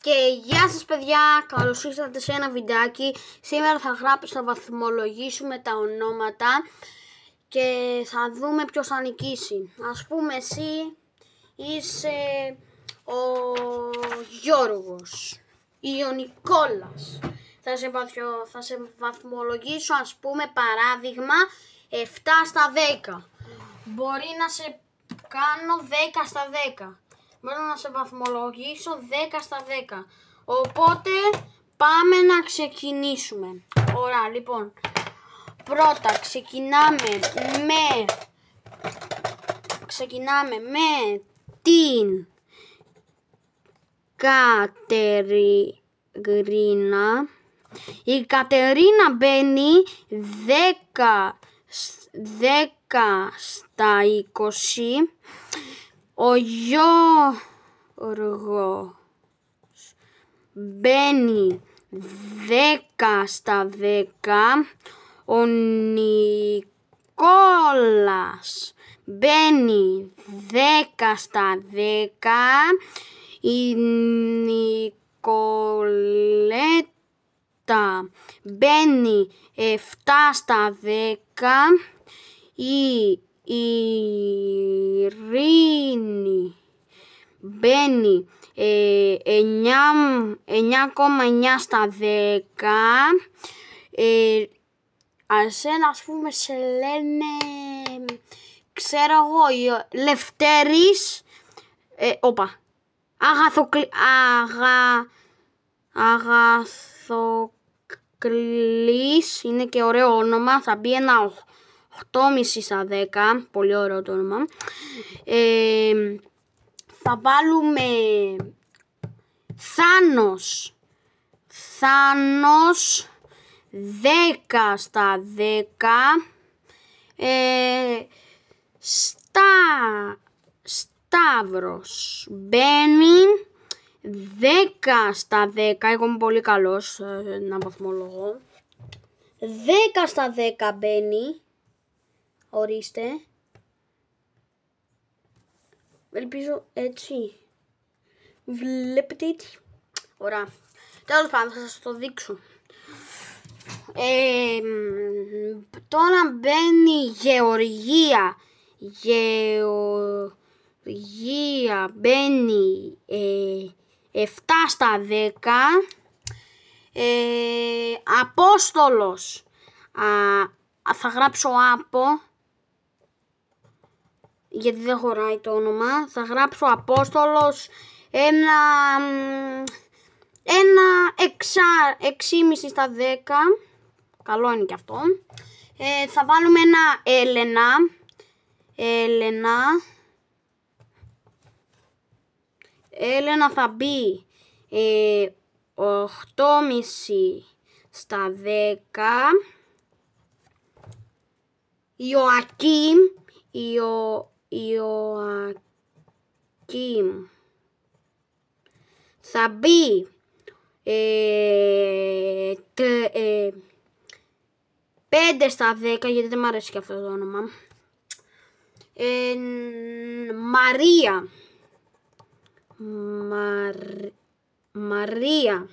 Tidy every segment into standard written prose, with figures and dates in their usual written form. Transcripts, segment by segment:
Και γεια σας παιδιά, καλώς ήρθατε σε ένα βιντεάκι. Σήμερα θα βαθμολογήσουμε τα ονόματα και θα δούμε ποιος θα νικήσει. Ας πούμε εσύ είσαι ο Γιώργος ή ο Νικόλας. Θα σε βαθμολογήσω, ας πούμε, παράδειγμα 7 στα 10. Μπορεί να σε κάνω 10 στα 10. Μπορώ να σε βαθμολογήσω 10 στα 10. Οπότε πάμε να ξεκινήσουμε. Ωραία, λοιπόν. Πρώτα ξεκινάμε με την Κατερίνα. Η Κατερίνα μπαίνει 10 στα 20. Ο Γιώργος μπαίνει 10 στα 10. Ο Νικόλας μπαίνει 10 στα 10. Η Νικολέτα μπαίνει 7 στα 10. Η Ειρήνη μπαίνει 9,9 στα 10. Ασένα, ας πούμε, σε λένε, ξέρω εγώ, Λευτέρης, Αγαθοκλής, είναι και ωραίο όνομα, θα μπει ένα 8,5 στα 10, πολύ ωραίο το όνομα. Θα βάλουμε Θάνος 10 στα 10. Σταύρος μπαίνει 10 στα 10. Εγώ είμαι πολύ καλός να βαθμολογώ. 10 στα 10 μπαίνει. Ορίστε. Ελπίζω έτσι. Βλέπετε έτσι. Ωραία. Τέλος πάντων, θα σας το δείξω. Τώρα μπαίνει Γεωργία. Γεωργία μπαίνει 7 στα 10. Απόστολος. Θα γράψω Άπο, γιατί δεν χωράει το όνομα. Θα γράψω Απόστολος 6,5 στα 10. Καλό είναι και αυτό. Θα βάλουμε ένα Έλενα θα μπει 8,5 στα 10. Ιωακίμ θα μπει 5 στα 10, γιατί δεν μου αρέσει και αυτό το όνομα. Μαρία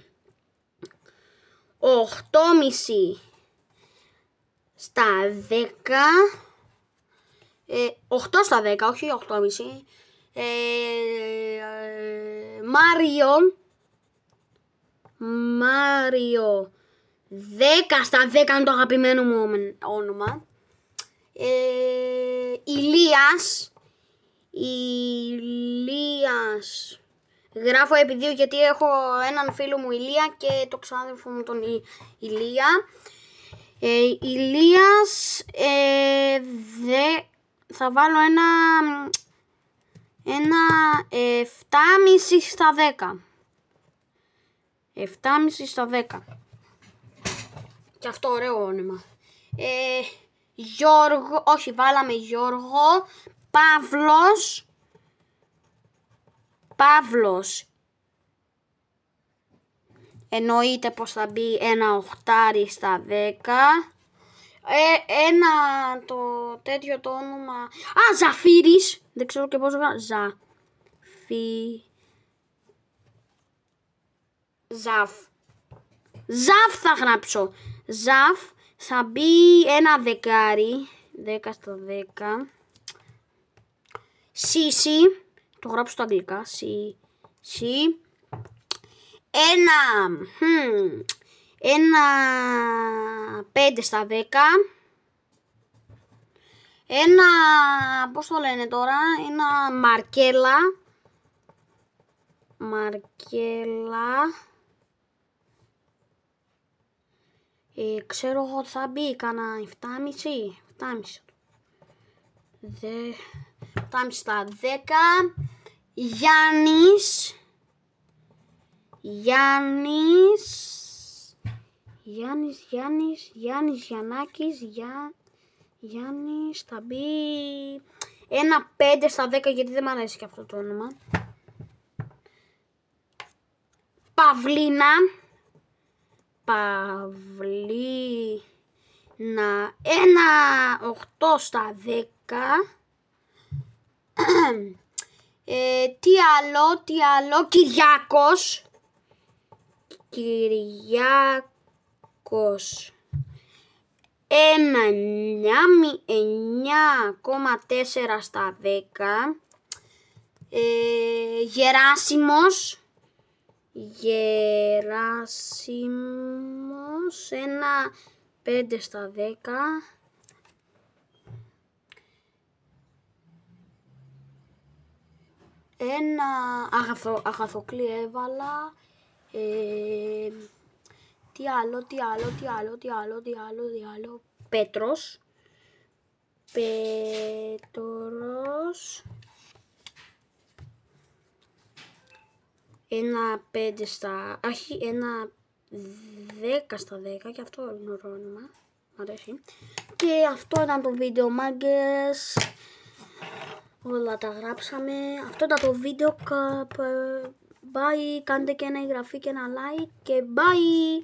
8,5 στα 10. 8 στα 10, όχι 8,5. Μάριο 10 στα 10 είναι το αγαπημένο μου όνομα. Ηλίας γράφω επί 2 γιατί έχω έναν φίλο μου Ηλία και το ξάδερφο μου τον Ηλία. Ηλίας θα βάλω ένα 7,5 στα 10. 7,5 στα 10. Και αυτό ωραίο όνομα. Γιώργο, όχι, βάλαμε Γιώργο. Παύλος. Εννοείται πως θα μπει ένα 8 στα 10. Το τέτοιο το όνομα. Ζαφύρης. Δεν ξέρω και πώς γράφει. Ζαφ. Ζαφ θα γράψω. Ζαφ θα μπει ένα δεκάρι. 10 στα 10. Σίσι. Το γράψω στα αγγλικά. Σι. Ένα 5 στα 10. Ένα, πώς το λένε τώρα, ένα Μαρκέλα. Ξέρω εγώ ότι θα μπει κανένα 7,5. 7,5 στα 10. Γιάννης, Γιάννης θα μπει ένα 5 στα 10 γιατί δεν μ' αρέσει και αυτό το όνομα. Παυλίνα, ένα 8 στα 10. Τι άλλο, Κυριάκος, 9,4 στα 10. Γεράσιμος, ένα 5 στα 10. Ένα Αγαθοκλή έβαλα. Τι άλλο. Πέτρος. Ένα 5 στα... Όχι, ένα 10 στα 10 και αυτό είναι ωραίο όνομα. Μ' αρέσει. Και αυτό ήταν το βίντεο, μάγκες. Όλα τα γράψαμε. Αυτό ήταν το βίντεο. Bye. Κάντε και ένα εγγραφή και ένα like και bye.